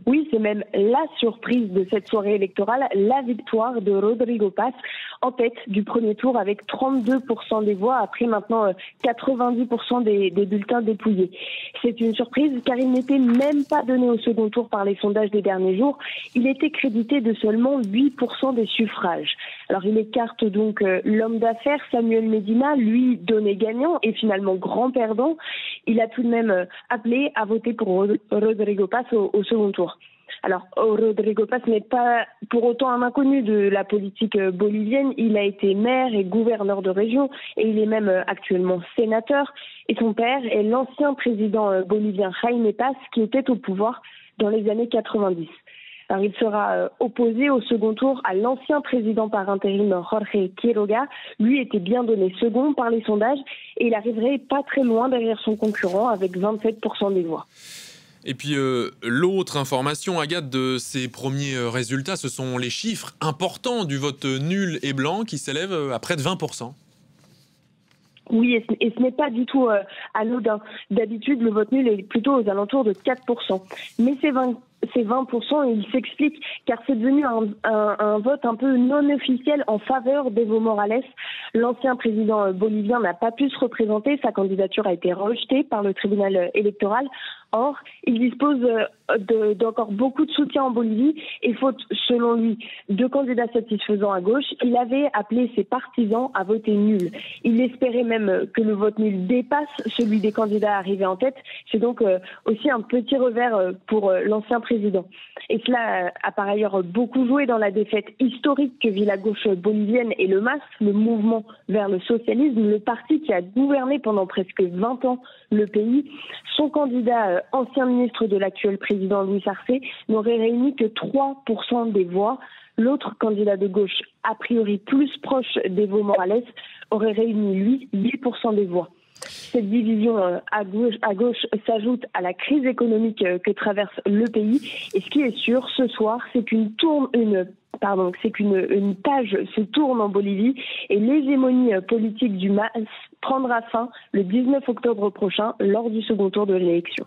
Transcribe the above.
Oui, c'est même la surprise de cette soirée électorale, la victoire de Rodrigo Paz en tête du premier tour avec 32% des voix après maintenant 90% des bulletins dépouillés. C'est une surprise car il n'était même pas donné au second tour par les sondages des derniers jours. Il était crédité de seulement 8% des suffrages. Alors il écarte donc l'homme d'affaires Samuel Medina, lui donné gagnant et finalement grand perdant. Il a tout de même appelé à voter pour Rodrigo Paz au second tour. Alors, Rodrigo Paz n'est pas pour autant un inconnu de la politique bolivienne. Il a été maire et gouverneur de région et il est même actuellement sénateur. Et son père est l'ancien président bolivien Jaime Paz qui était au pouvoir dans les années 90. Alors, il sera opposé au second tour à l'ancien président par intérim Jorge Quiroga. Lui était bien donné second par les sondages et il arriverait pas très loin derrière son concurrent avec 27% des voix. Et puis l'autre information, Agathe, de ces premiers résultats, ce sont les chiffres importants du vote nul et blanc qui s'élèvent à près de 20%. Oui, et ce n'est pas du tout anodin. D'habitude, le vote nul est plutôt aux alentours de 4%. Mais ces 20%, il s'explique car c'est devenu un vote un peu non officiel en faveur d'Evo Morales. L'ancien président bolivien n'a pas pu se représenter, sa candidature a été rejetée par le tribunal électoral. Or, il dispose d'encore beaucoup de soutien en Bolivie et faute, selon lui, de candidats satisfaisants à gauche, il avait appelé ses partisans à voter nul. Il espérait même que le vote nul dépasse celui des candidats arrivés en tête. C'est donc aussi un petit revers pour l'ancien président. Et cela a par ailleurs beaucoup joué dans la défaite historique que vit la gauche bolivienne et le MAS, le mouvement vers le socialisme, le parti qui a gouverné pendant presque 20 ans le pays. Son candidat, ancien ministre de l'actuel président Luis Arce, n'aurait réuni que 3% des voix. L'autre candidat de gauche, a priori plus proche d'Evo Morales, aurait réuni, lui, 8% des voix. Cette division à gauche s'ajoute à la crise économique que traverse le pays. Et ce qui est sûr ce soir, c'est qu'une page se tourne en Bolivie et l'hégémonie politique du MAS prendra fin le 19 octobre prochain lors du second tour de l'élection.